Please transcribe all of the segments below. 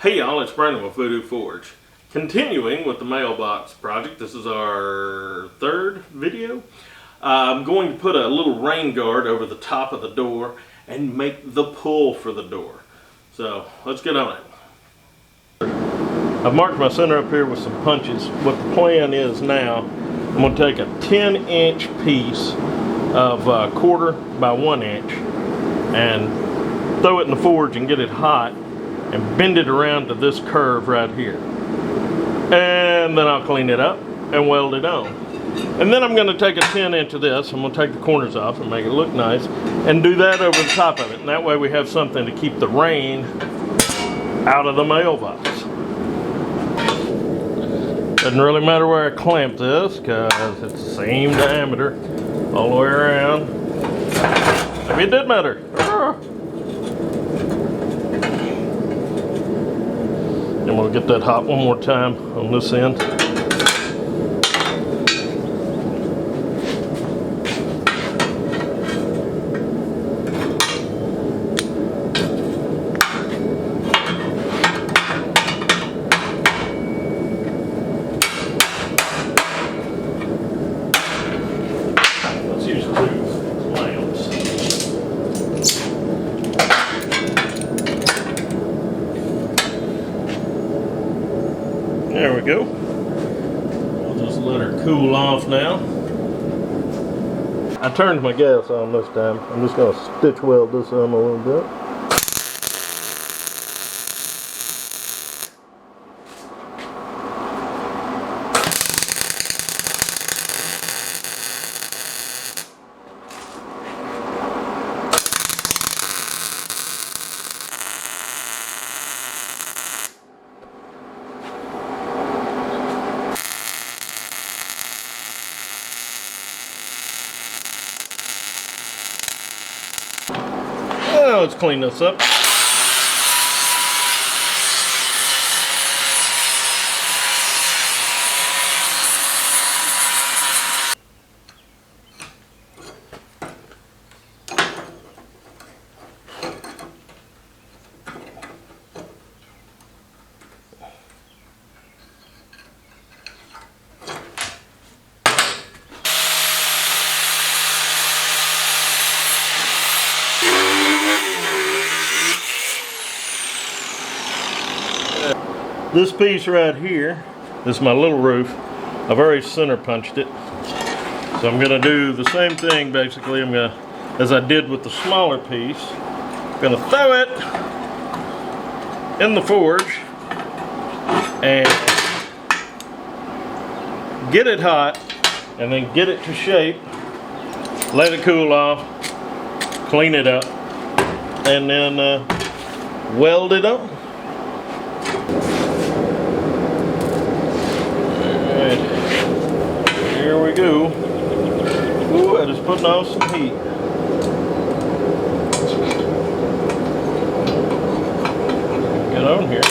Hey y'all, it's Brandon with Voodoo Forge. Continuing with the Mailbox project, this is our third video. I'm going to put a little rain guard over the top of the door and make the pull for the door. So let's get on it. I've marked my center up here with some punches. What the plan is now, I'm going to take a 10-inch piece of 1/4 by 1 inch and throw it in the forge and get it hot and bend it around to this curve right here. And then I'll clean it up and weld it on. And then I'm going to take a 10-inch of this, I'm going to take the corners off and make it look nice, and do that over the top of it. And that way we have something to keep the rain out of the mailbox. Doesn't really matter where I clamp this, because it's the same diameter all the way around. Maybe it did matter. And we'll get that hot one more time on this end. Let's use 2 lamps. There we go. I'll just let her cool off now. I turned my gas on this time. I'm just going to stitch weld this on a little bit. Now let's clean this up. This piece right here, this is my little roof. I've already center punched it. So I'm going to do the same thing basically. I'm going to, as I did with the smaller piece, I'm going to throw it in the forge and get it hot and then get it to shape, let it cool off, clean it up, and then weld it on. Here we go. Ooh, I just putting off some heat. Get on here.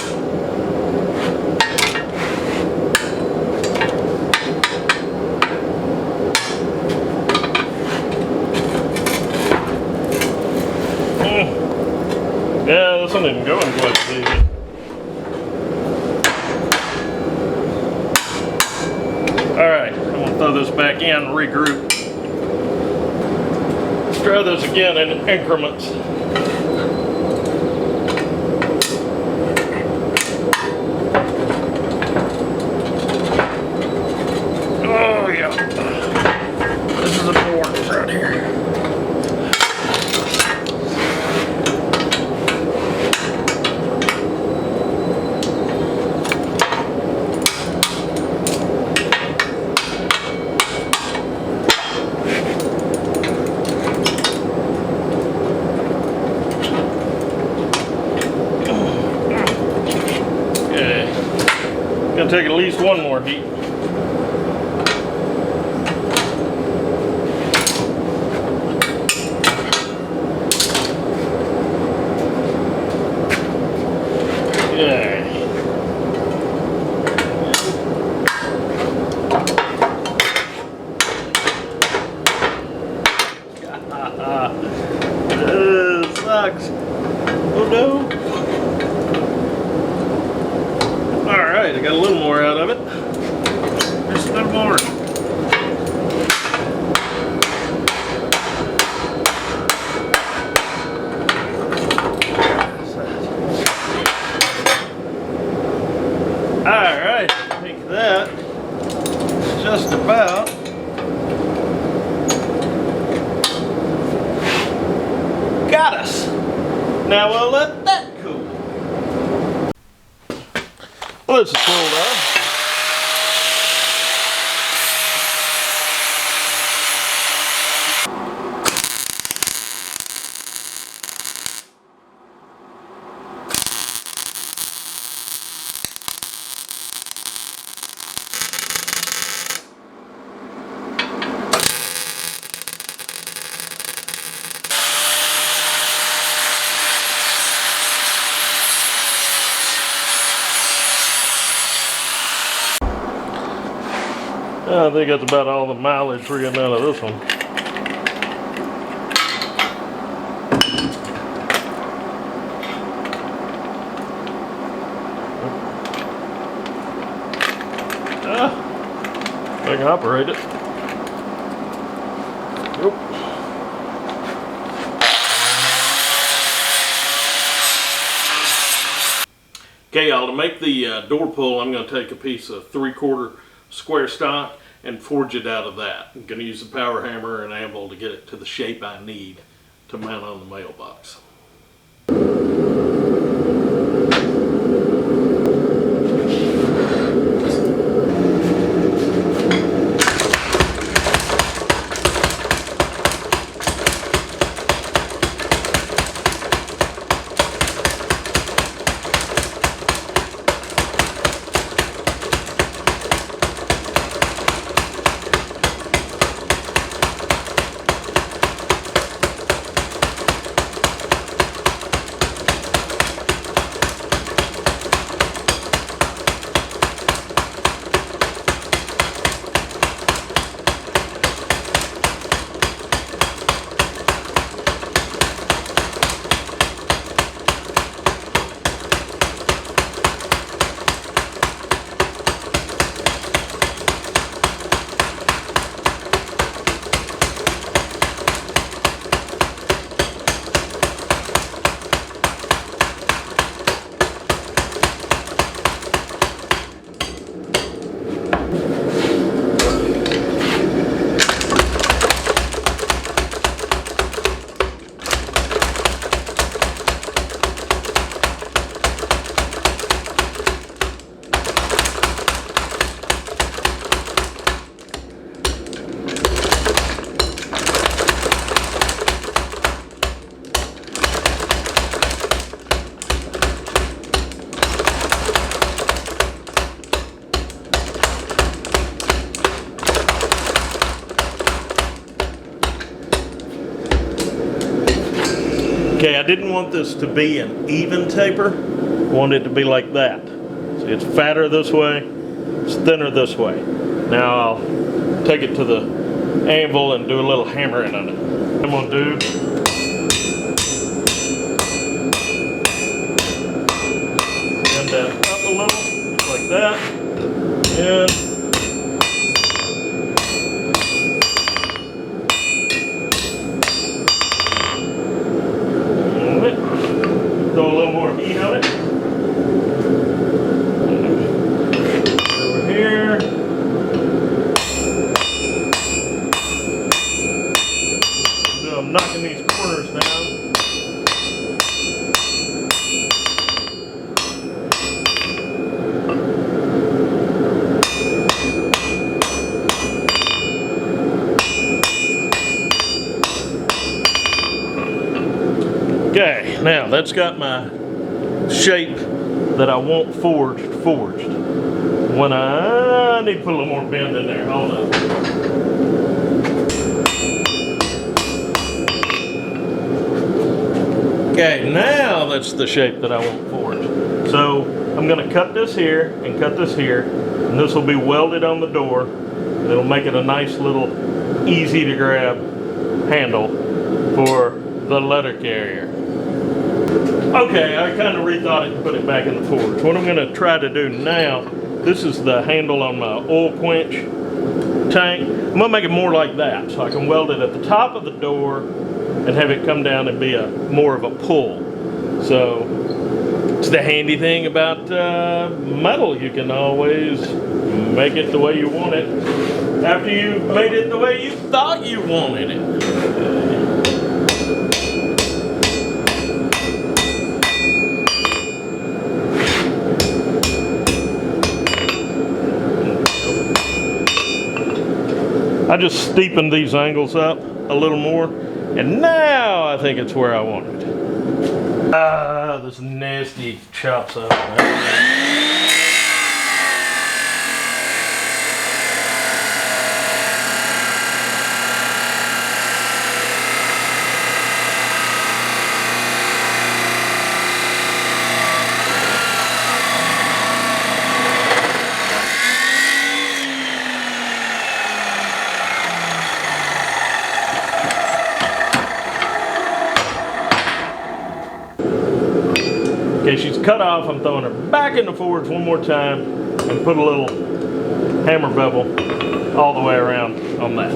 Yeah, this one didn't go in quite as easy. Alright, I'm going to throw this back in, regroup. Let's try this again in increments. Oh yeah. This is important right here. Gonna take at least one more heat. Yeah. Sucks. Oh no. got a little more out of it. Just a little more. Alright, I think that is just about got us. Now we'll let that cool. Well, this is cool though. I think that's about all the mileage we're getting out of this one. I can operate it. Nope. Okay, y'all, to make the door pull, I'm going to take a piece of 3/4 square stock and forge it out of that. I'm going to use the power hammer and anvil to get it to the shape I need to mount on the mailbox. Okay, I didn't want this to be an even taper. I wanted it to be like that. See, it's fatter this way, it's thinner this way. Now I'll take it to the anvil and do a little hammering on it. I'm gonna do bend that up a little, just like that, and throw a little more heat on it. Over here. So I'm knocking these corners down. Okay, now that's got my shape that I want forged. When I need to put a little more bend in there, hold on. Okay, now that's the shape that I want forged. So I'm going to cut this here and cut this here, and this will be welded on the door. It'll make it a nice little easy to grab handle for the letter carrier. Okay, I kind of rethought it and put it back in the forge. What I'm going to try to do now this is the handle on my oil quench tank. I'm gonna make it more like that, so I can weld it at the top of the door and have it come down and be more of a pull. So it's the handy thing about metal. You can always make it the way you want it after you've made it the way you thought you wanted it. I just steepened these angles up a little more, and now I think it's where I want it. Ah, this nasty chops up. Okay, she's cut off. I'm throwing her back in the forge one more time and put a little hammer bevel all the way around on that.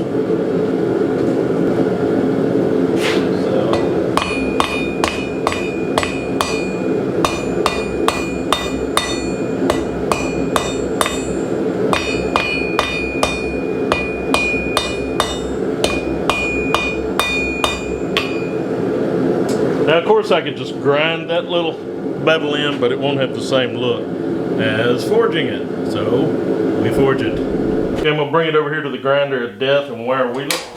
Now, of course, I could just grind that little bevel in, but it won't have the same look as forging it. So we forge it. Okay, I'm gonna bring it over here to the grinder of death and wire wheel it.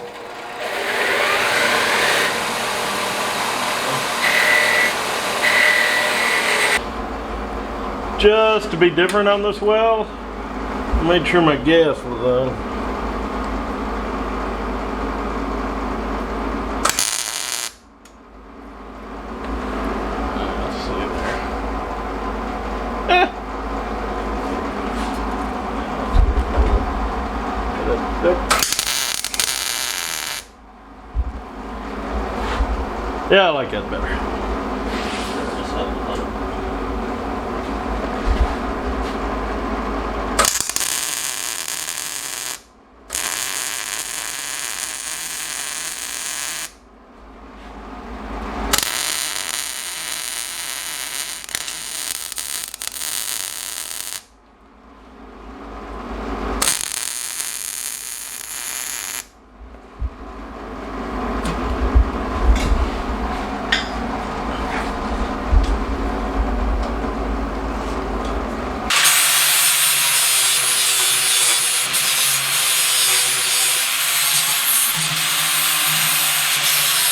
Just to be different on this weld, I made sure my gas was on. Yeah, I like that better.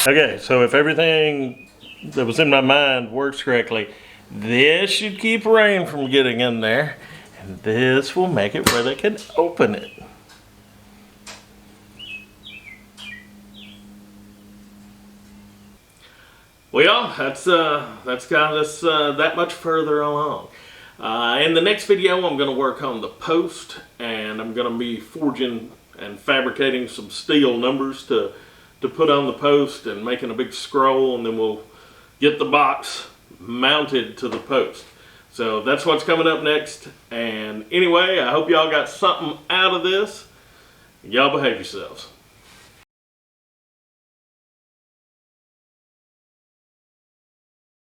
Okay, so if everything that was in my mind works correctly, this should keep rain from getting in there, and this will make it where they can open it. Well, that's got us that much further along. In the next video, I'm going to work on the post, and I'm going to be forging and fabricating some steel numbers to put on the post and making a big scroll, and then we'll get the box mounted to the post. So that's what's coming up next. And anyway, I hope y'all got something out of this. Y'all behave yourselves.